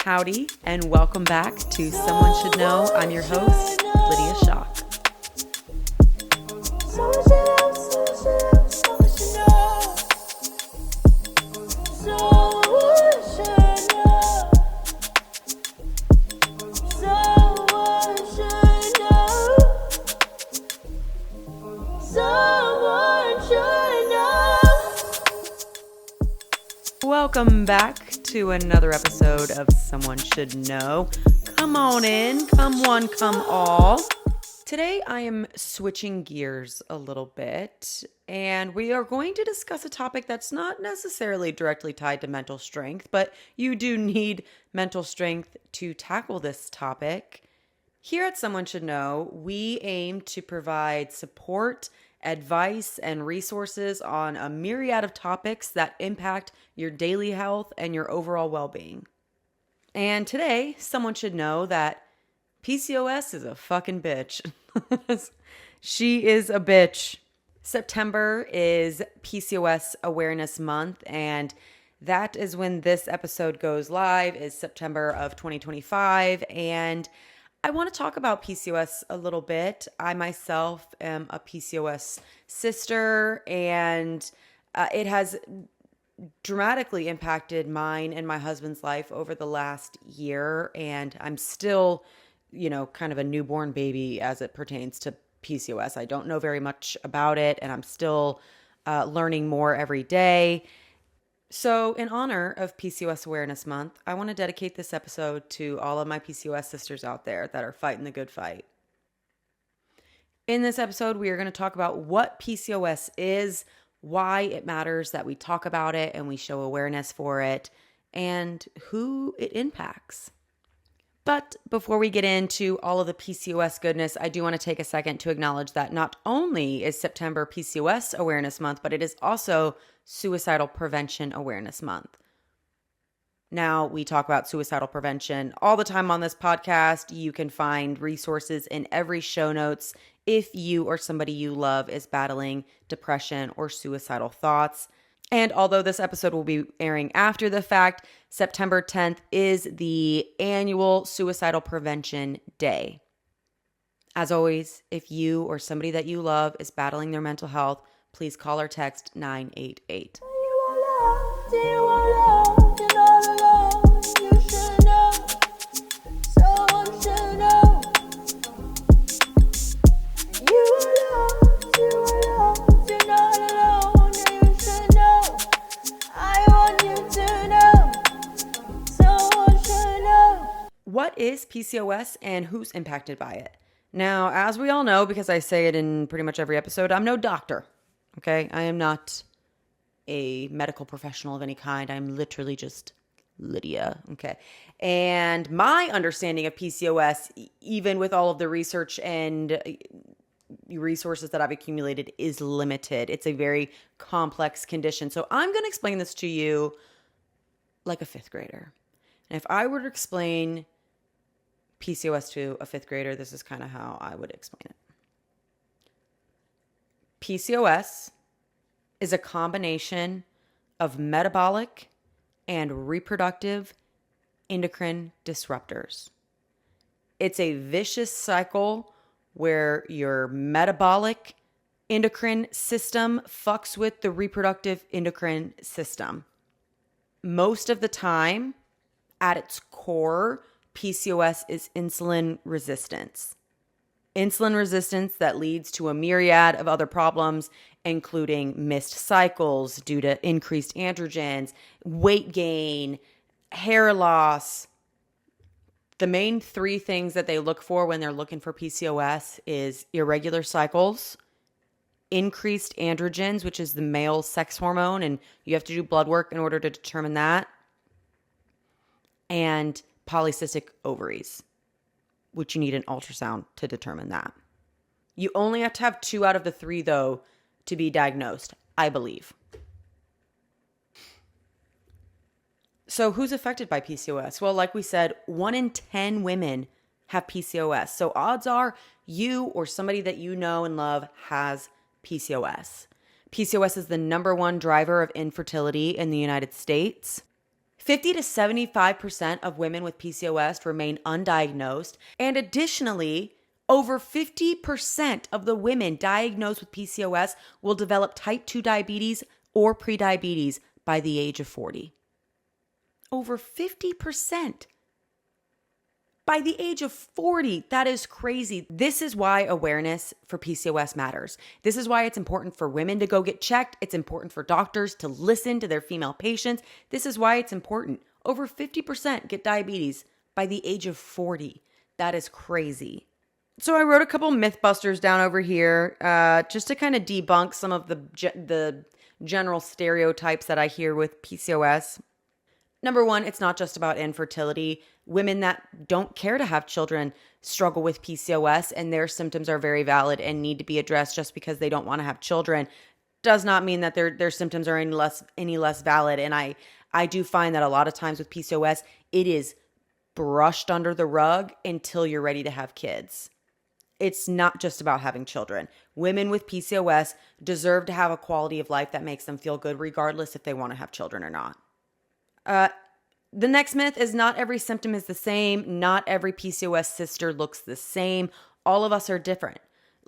Howdy, and welcome back to Someone Should Know. I'm your host, Lydia Shock. Welcome back to another episode of Someone Should Know. Come on in, come one, come all. Today I am switching gears a little bit, and we are going to discuss a topic that's not necessarily directly tied to mental strength, but you do need mental strength to tackle this topic. Here at Someone Should Know, we aim to provide support, advice, and resources on a myriad of topics that impact your daily health and your overall well-being. And today, someone should know that PCOS is a fucking bitch. She is a bitch. September is PCOS Awareness Month, and that is when this episode goes live, is September of 2025, and I want to talk about PCOS a little bit. I myself am a PCOS cyster, and it has dramatically impacted mine and my husband's life over the last year. And I'm still, kind of a newborn baby as it pertains to PCOS. I don't know very much about it, and I'm still learning more every day. So in honor of PCOS Awareness Month, I want to dedicate this episode to all of my PCOS sisters out there that are fighting the good fight. In this episode, we are going to talk about what PCOS is, why it matters that we talk about it and we show awareness for it, and who it impacts. But before we get into all of the PCOS goodness, I do want to take a second to acknowledge that not only is September PCOS Awareness Month, but it is also Suicidal Prevention Awareness Month. Now, we talk about suicidal prevention all the time on this podcast. You can find resources in every show notes if you or somebody you love is battling depression or suicidal thoughts. And although this episode will be airing after the fact, September 10th is the annual Suicidal Prevention Day. As always, if you or somebody that you love is battling their mental health, please call or text 988. What is PCOS and who's impacted by it? Now, as we all know, because I say it in pretty much every episode, I'm no doctor, okay? I am not a medical professional of any kind. I'm literally just Lydia, okay? And my understanding of PCOS, even with all of the research and resources that I've accumulated, is limited. It's a very complex condition. So I'm going to explain this to you like a fifth grader. And if I were to explain PCOS to a fifth grader, this is kind of how I would explain it. PCOS is a combination of metabolic and reproductive endocrine disruptors. It's a vicious cycle where your metabolic endocrine system fucks with the reproductive endocrine system. Most of the time, at its core, PCOS is insulin resistance. Insulin resistance that leads to a myriad of other problems, including missed cycles due to increased androgens, weight gain, hair loss. The main three things that they look for when they're looking for PCOS is irregular cycles, increased androgens, which is the male sex hormone, and you have to do blood work in order to determine that, and polycystic ovaries, which you need an ultrasound to determine that. You only have to have 2 out of the 3, though, to be diagnosed, I believe. So who's affected by PCOS? Well, like we said, 1 in 10 women have PCOS. So odds are you or somebody that you know and love has PCOS. PCOS is the number 1 driver of infertility in the United States. 50 to 75% of women with PCOS remain undiagnosed. And additionally, over 50% of the women diagnosed with PCOS will develop type 2 diabetes or prediabetes by the age of 40. Over 50%. By the age of 40, that is crazy. This is why awareness for PCOS matters. This is why it's important for women to go get checked. It's important for doctors to listen to their female patients. This is why it's important. Over 50% get diabetes by the age of 40. That is crazy. So I wrote a couple mythbusters down over here just to kind of debunk some of the general stereotypes that I hear with PCOS. Number one, it's not just about infertility. Women that don't care to have children struggle with PCOS, and their symptoms are very valid and need to be addressed. Just because they don't want to have children does not mean that their symptoms are any less valid. And I do find that a lot of times with PCOS, it is brushed under the rug until you're ready to have kids. It's not just about having children. Women with PCOS deserve to have a quality of life that makes them feel good, regardless if they want to have children or not. The next myth is not every symptom is the same. Not every PCOS cyster looks the same. All of us are different.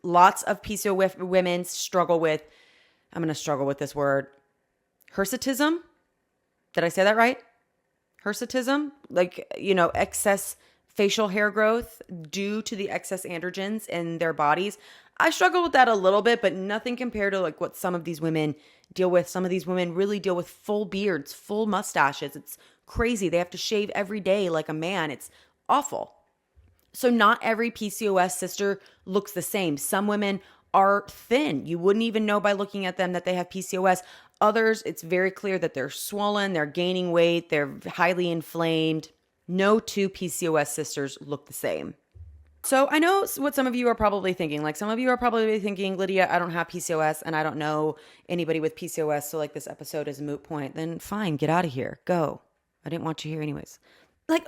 Lots of PCOS women struggle with, I'm going to struggle with this word, hirsutism. Did I say that right? Hirsutism, excess facial hair growth due to the excess androgens in their bodies. I struggle with that a little bit, but nothing compared to what some of these women deal with. Some of these women really deal with full beards, full mustaches. It's crazy. They have to shave every day like a man. It's awful. So not every PCOS cyster looks the same. Some women are thin. You wouldn't even know by looking at them that they have PCOS. Others, it's very clear that they're swollen, they're gaining weight, they're highly inflamed. No two PCOS cysters look the same. So I know what some of you are probably thinking. Some of you are probably thinking, Lydia, I don't have PCOS and I don't know anybody with PCOS. So this episode is a moot point. Then fine, get out of here. Go. I didn't want you here anyways.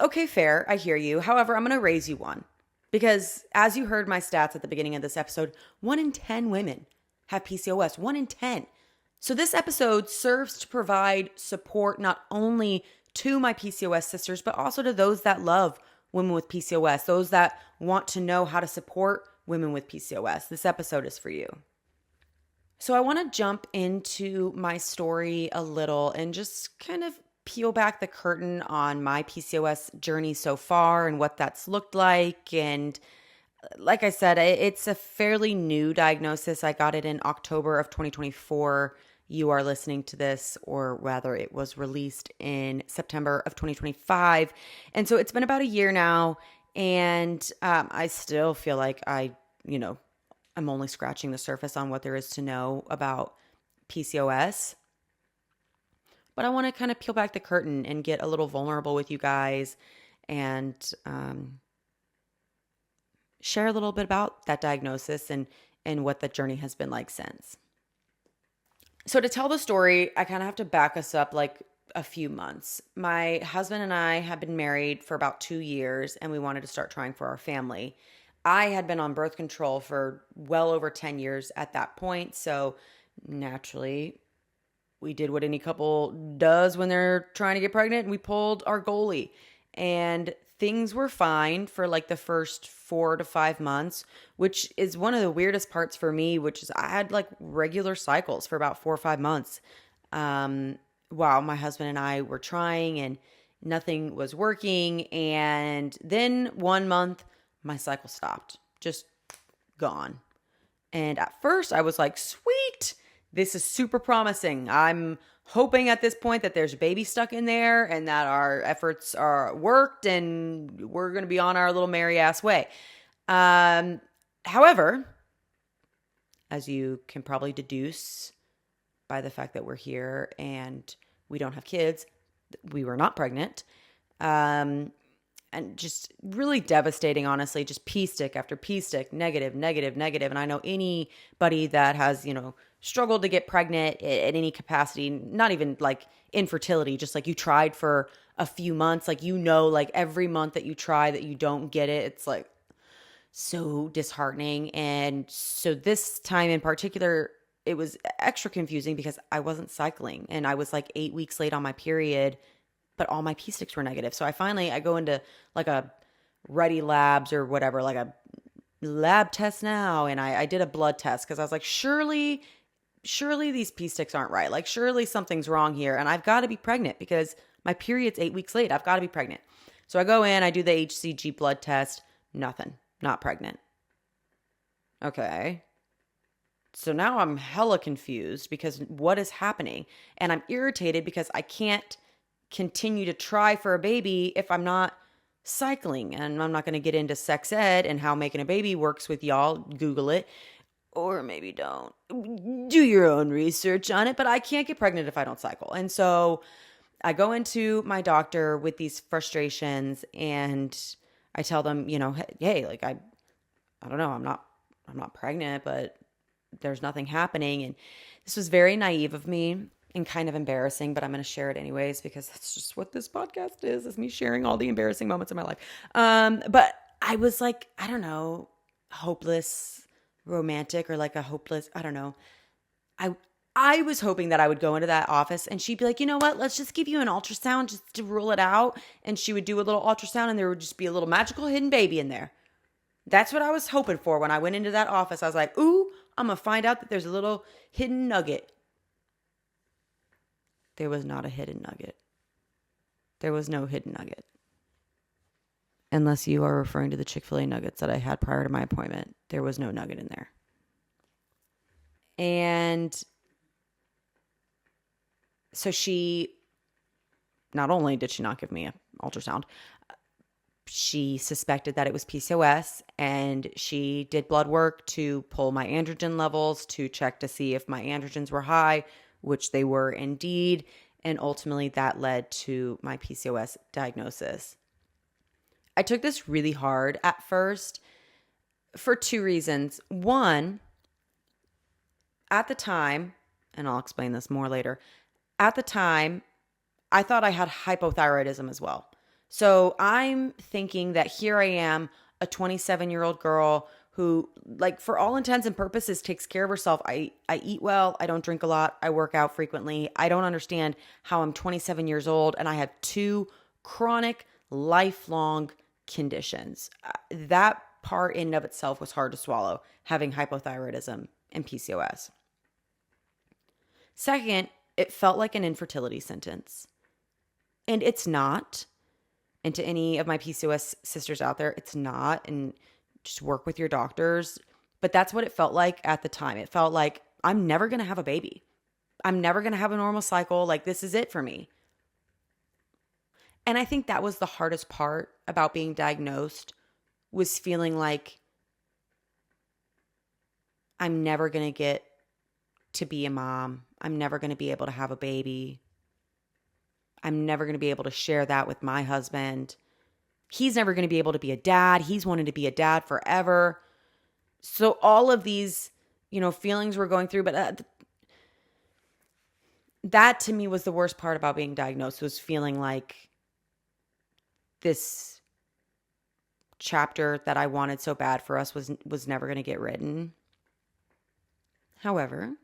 Okay, fair. I hear you. However, I'm going to raise you one. Because as you heard my stats at the beginning of this episode, 1 in 10 women have PCOS. 1 in 10. So this episode serves to provide support not only to my PCOS sisters, but also to those that love women with PCOS, those that want to know how to support women with PCOS. This episode is for you. So I want to jump into my story a little and just kind of peel back the curtain on my PCOS journey so far and what that's looked like. And like I said, it's a fairly new diagnosis. I got it in October of 2024. You are listening to this, or rather it was released in September of 2025. And so it's been about a year now, and I still feel like I'm only scratching the surface on what there is to know about PCOS. But I want to kind of peel back the curtain and get a little vulnerable with you guys and share a little bit about that diagnosis and what the journey has been like since. So to tell the story, I kind of have to back us up a few months. My husband and I have been married for about 2 years, and we wanted to start trying for our family. I had been on birth control for well over 10 years at that point. So naturally, we did what any couple does when they're trying to get pregnant. We pulled our goalie, and things were fine for the first 4 to 5 months, which is one of the weirdest parts for me, which is I had regular cycles for about 4 or 5 months. While my husband and I were trying and nothing was working. And then 1 month, my cycle stopped, just gone. And at first I was like, sweet, this is super promising. I'm hoping at this point that there's a baby stuck in there and that our efforts are worked and we're going to be on our little merry ass way. However, as you can probably deduce by the fact that we're here and we don't have kids, we were not pregnant. And just really devastating, honestly, just pee stick after pee stick, negative. And I know anybody that has, struggled to get pregnant at any capacity, not even infertility, just you tried for a few months, every month that you try that you don't get it, it's so disheartening. And so this time in particular, it was extra confusing because I wasn't cycling and I was 8 weeks late on my period but all my pee sticks were negative. So I go into like a Ready Labs or whatever, like a lab test now. And I did a blood test because I was like, surely these pee sticks aren't right. Like, surely something's wrong here. And I've got to be pregnant because my period's 8 weeks late. I've got to be pregnant. So I go in, I do the HCG blood test. Nothing. Not pregnant. Okay. So now I'm hella confused because what is happening? And I'm irritated because I can't continue to try for a baby if I'm not cycling. And I'm not going to get into sex ed and how making a baby works with y'all. Google it. Or maybe don't. Do your own research on it. But I can't get pregnant if I don't cycle. And so I go into my doctor with these frustrations and I tell them, hey, like I don't know, I'm not pregnant, but there's nothing happening. And this was very naive of me and kind of embarrassing, but I'm going to share it anyways because that's just what this podcast is me sharing all the embarrassing moments in my life. But I was like, I don't know, hopeless romantic or like a hopeless, I don't know. I was hoping that I would go into that office and she'd be like, you know what, let's just give you an ultrasound just to rule it out. And she would do a little ultrasound and there would just be a little magical hidden baby in there. That's what I was hoping for when I went into that office. I was like, ooh, I'm going to find out that there's a little hidden nugget. There was not a hidden nugget. There was no hidden nugget. Unless you are referring to the Chick-fil-A nuggets that I had prior to my appointment. There was no nugget in there. And so not only did she not give me an ultrasound, she suspected that it was PCOS and she did blood work to pull my androgen levels to check to see if my androgens were high, which they were indeed. And ultimately that led to my PCOS diagnosis. I took this really hard at first for 2 reasons. One, at the time, and I'll explain this more later, at the time, I thought I had hypothyroidism as well. So I'm thinking that here I am, a 27-year-old girl who, like, for all intents and purposes, takes care of herself. I eat well. I don't drink a lot. I work out frequently. I don't understand how I'm 27 years old and I have 2 chronic, lifelong conditions. That part in and of itself was hard to swallow, having hypothyroidism and PCOS. Second, it felt like an infertility sentence. And it's not. And to any of my PCOS sisters out there, it's not. And just work with your doctors. But that's what it felt like at the time. It felt like I'm never going to have a baby. I'm never going to have a normal cycle. Like, this is it for me. And I think that was the hardest part about being diagnosed, was feeling like I'm never going to get to be a mom. I'm never going to be able to have a baby. I'm never going to be able to share that with my husband. He's never going to be able to be a dad. He's wanted to be a dad forever. So all of these, feelings we're going through, but that to me was the worst part about being diagnosed, was feeling like this chapter that I wanted so bad for us was never going to get written. However,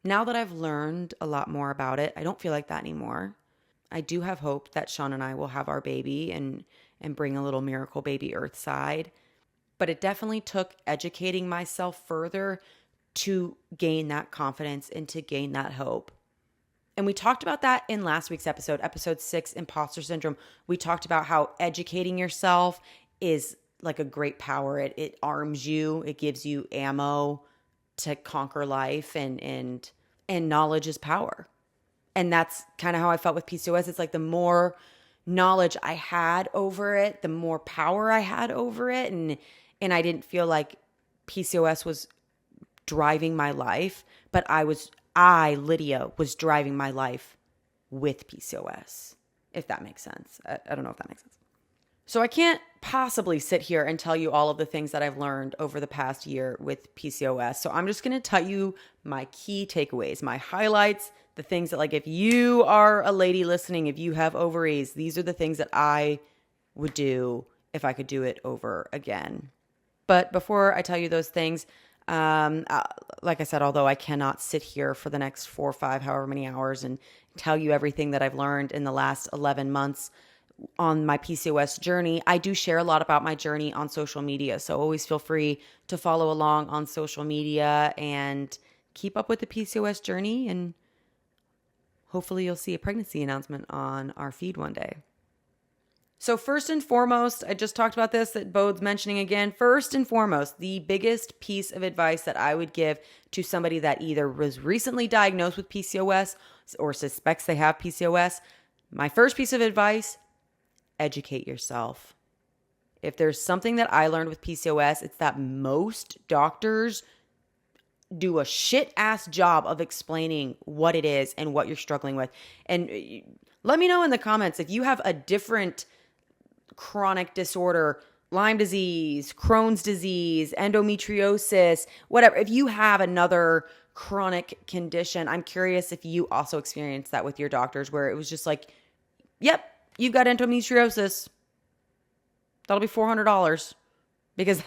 now that I've learned a lot more about it, I don't feel like that anymore. I do have hope that Sean and I will have our baby and bring a little miracle baby earthside. But it definitely took educating myself further to gain that confidence and to gain that hope. And we talked about that in last week's episode 6, Imposter Syndrome. We talked about how educating yourself is like a great power. It arms you. It gives you ammo to conquer life, and knowledge is power. And that's kind of how I felt with PCOS. It's like the more knowledge I had over it, the more power I had over it. And I didn't feel like PCOS was driving my life, but I, Lydia, was driving my life with PCOS, if that makes sense. I don't know if that makes sense. So I can't possibly sit here and tell you all of the things that I've learned over the past year with PCOS. So I'm just going to tell you my key takeaways, my highlights, the things that, like, if you are a lady listening, if you have ovaries, these are the things that I would do if I could do it over again. But before I tell you those things, Like I said, although I cannot sit here for the next 4 or 5, however many hours and tell you everything that I've learned in the last 11 months on my PCOS journey, I do share a lot about my journey on social media. So always feel free to follow along on social media and keep up with the PCOS journey. And hopefully you'll see a pregnancy announcement on our feed one day. So first and foremost, I just talked about this that Bode's mentioning again. First and foremost, the biggest piece of advice that I would give to somebody that either was recently diagnosed with PCOS or suspects they have PCOS, my first piece of advice, educate yourself. If there's something that I learned with PCOS, it's that most doctors do a shit ass job of explaining what it is and what you're struggling with. And let me know in the comments if you have a different chronic disorder, Lyme disease, Crohn's disease, endometriosis, whatever. If you have another chronic condition, I'm curious if you also experienced that with your doctors where it was just like, yep, you've got endometriosis. That'll be $400 because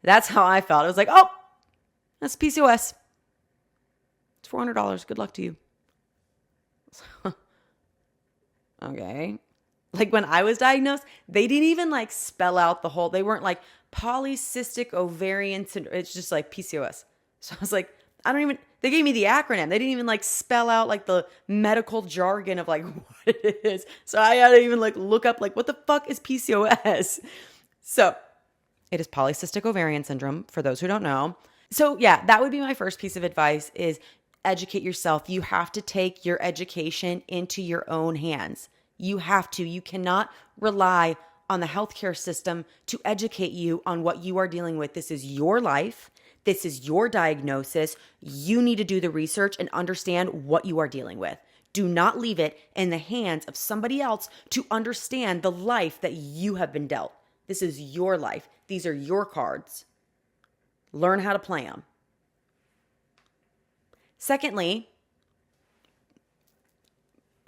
that's how I felt. It was like, oh, that's PCOS. It's $400. Good luck to you. Okay. Like when I was diagnosed, they didn't even like spell out the whole, they weren't like Polycystic Ovarian Syndrome. It's just like PCOS. So I was like, they gave me the acronym. They didn't even like spell out like the medical jargon of like what it is. So I had to even like look up like what the fuck is PCOS? So it is Polycystic Ovarian Syndrome for those who don't know. So yeah, that would be my first piece of advice is educate yourself. You have to take your education into your own hands. You have to. You cannot rely on the healthcare system to educate you on what you are dealing with. This is your life. This is your diagnosis. You need to do the research and understand what you are dealing with. Do not leave it in the hands of somebody else to understand the life that you have been dealt. This is your life. These are your cards. Learn how to play them. Secondly,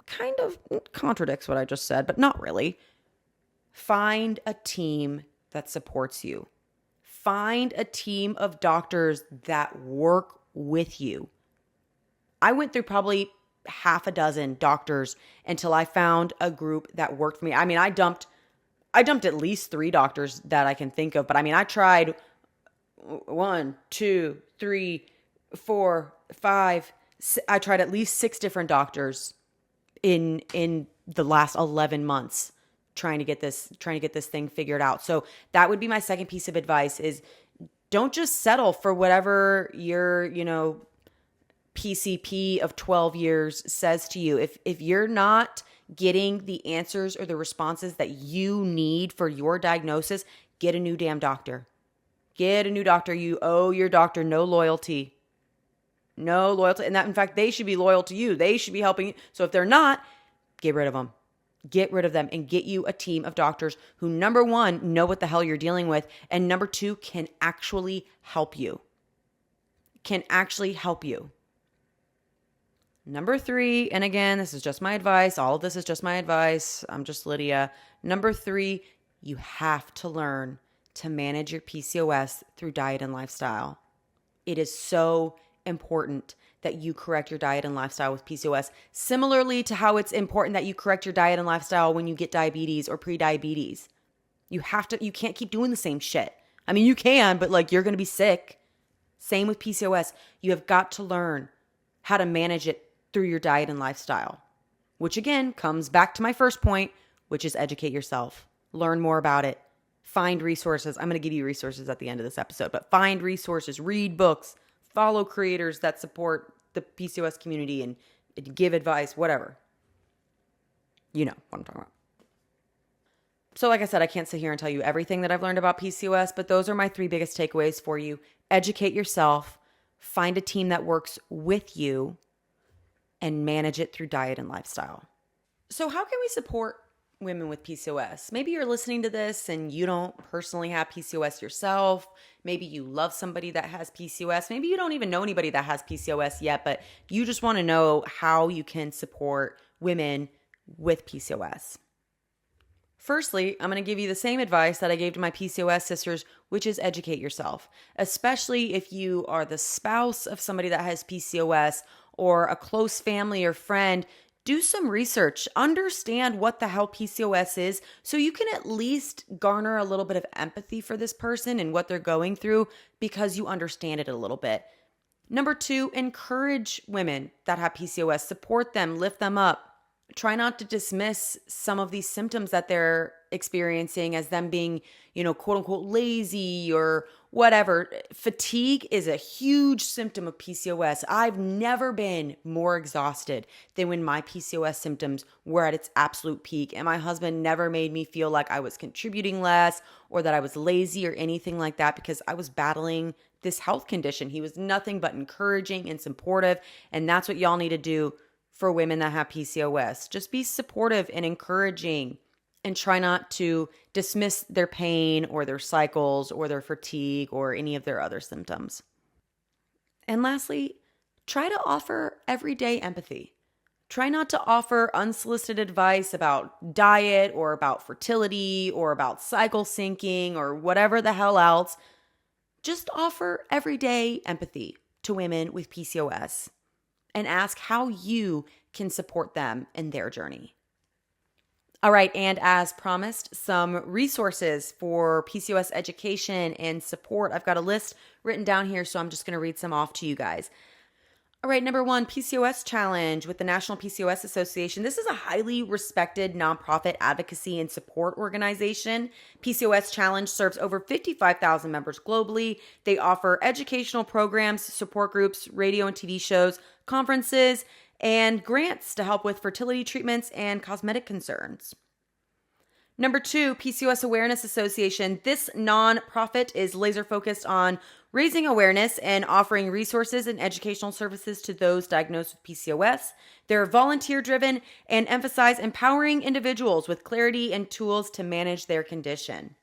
kind of contradicts what I just said, but not really. Find a team that supports you. Find a team of doctors that work with you. I went through probably half a dozen doctors until I found a group that worked for me. I mean, I dumped at least 3 doctors that I can think of, but I mean, I tried 1, 2, 3, 4, 5. I tried at least 6 different doctors in the last 11 months trying to get this thing figured out. So that would be my second piece of advice is don't just settle for whatever your, PCP of 12 years says to you. If you're not getting the answers or the responses that you need for your diagnosis, get a new damn doctor. Get a new doctor. You owe your doctor no loyalty. No loyalty. And that, in fact, they should be loyal to you. They should be helping you. So if they're not, get rid of them. Get rid of them and get you a team of doctors who, number 1, know what the hell you're dealing with. And number 2, can actually help you. Number 3, and again, this is just my advice. All of this is just my advice. I'm just Lydia. Number 3, you have to learn to manage your PCOS through diet and lifestyle. It is so important that you correct your diet and lifestyle with PCOS, similarly to how it's important that you correct your diet and lifestyle when you get diabetes or pre-diabetes. You can't keep doing the same shit. I mean, you can, but like you're going to be sick. Same with PCOS. You have got to learn how to manage it through your diet and lifestyle, which again comes back to my first point, which is educate yourself. Learn more about it. Find resources. I'm going to give you resources at the end of this episode, but find resources, read books, follow creators that support the PCOS community and give advice, whatever. You know what I'm talking about. So like I said, I can't sit here and tell you everything that I've learned about PCOS, but those are my 3 biggest takeaways for you. Educate yourself, find a team that works with you, and manage it through diet and lifestyle. So how can we support women with PCOS? Maybe you're listening to this and you don't personally have PCOS yourself. Maybe you love somebody that has PCOS. Maybe you don't even know anybody that has PCOS yet, but you just want to know how you can support women with PCOS. Firstly, I'm going to give you the same advice that I gave to my PCOS sisters, which is educate yourself, especially if you are the spouse of somebody that has PCOS or a close family or friend. Do some research, understand what the hell PCOS is so you can at least garner a little bit of empathy for this person and what they're going through because you understand it a little bit. Number 2, encourage women that have PCOS, support them, lift them up. Try not to dismiss some of these symptoms that they're experiencing as them being, quote unquote, lazy or whatever. Fatigue is a huge symptom of PCOS. I've never been more exhausted than when my PCOS symptoms were at its absolute peak. And my husband never made me feel like I was contributing less or that I was lazy or anything like that because I was battling this health condition. He was nothing but encouraging and supportive. And that's what y'all need to do for women that have PCOS. Just be supportive and encouraging and try not to dismiss their pain or their cycles or their fatigue or any of their other symptoms. And lastly, try to offer everyday empathy. Try not to offer unsolicited advice about diet or about fertility or about cycle syncing or whatever the hell else. Just offer everyday empathy to women with PCOS. And ask how you can support them in their journey. All right, and as promised, some resources for PCOS education and support. I've got a list written down here, so I'm just going to read some off to you guys. All right, number 1, PCOS Challenge with the National PCOS Association. This is a highly respected nonprofit advocacy and support organization. PCOS Challenge serves over 55,000 members globally. They offer educational programs, support groups, radio and TV shows, conferences, and grants to help with fertility treatments and cosmetic concerns. Number 2, PCOS Awareness Association. This nonprofit is laser focused on raising awareness and offering resources and educational services to those diagnosed with PCOS. They're volunteer driven and emphasize empowering individuals with clarity and tools to manage their condition.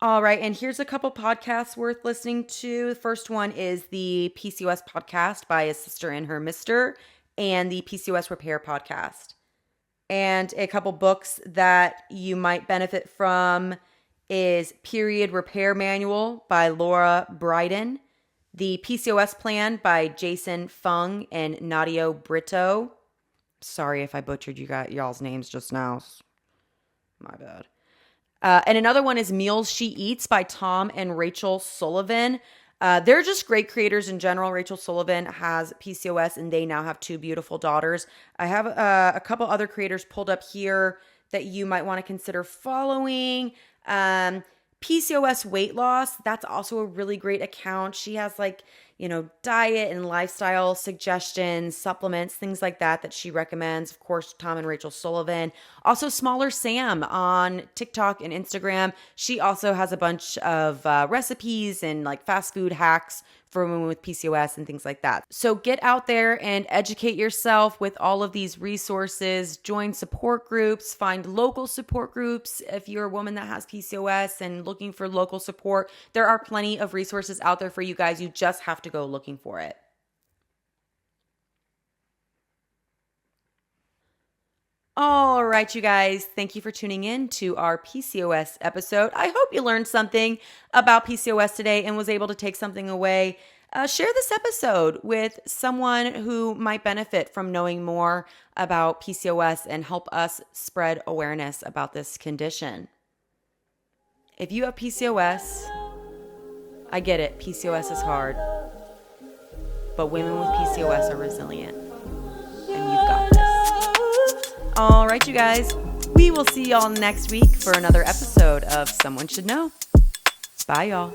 All right, and here's a couple podcasts worth listening to. The first one is the PCOS podcast by a sister and her mister, and the PCOS Repair podcast. And a couple books that you might benefit from is Period Repair Manual by Lara Briden, The PCOS Plan by Jason Fung and Nadia Brito. Sorry if I butchered y'all's names just now. My bad. And another one is Meals She Eats by Tom and Rachel Sullivan. They're just great creators in general. Rachel Sullivan has PCOS and they now have 2 beautiful daughters. I have a couple other creators pulled up here that you might want to consider following. PCOS Weight Loss, that's also a really great account. She has diet and lifestyle suggestions, supplements, things like that she recommends. Of course, Tom and Rachel Sullivan. Also, Smaller Sam on TikTok and Instagram. She also has a bunch of recipes and fast food hacks for women with PCOS and things like that. So get out there and educate yourself with all of these resources. Join support groups, find local support groups. If you're a woman that has PCOS and looking for local support, there are plenty of resources out there for you guys. You just have to go looking for it. All right, you guys, thank you for tuning in to our PCOS episode. I hope you learned something about PCOS today and was able to take something away. Share this episode with someone who might benefit from knowing more about PCOS and help us spread awareness about this condition. If you have PCOS, I get it, PCOS is hard, but women with PCOS are resilient, and you've got this. All right, you guys, we will see y'all next week for another episode of Someone Should Know. Bye, y'all.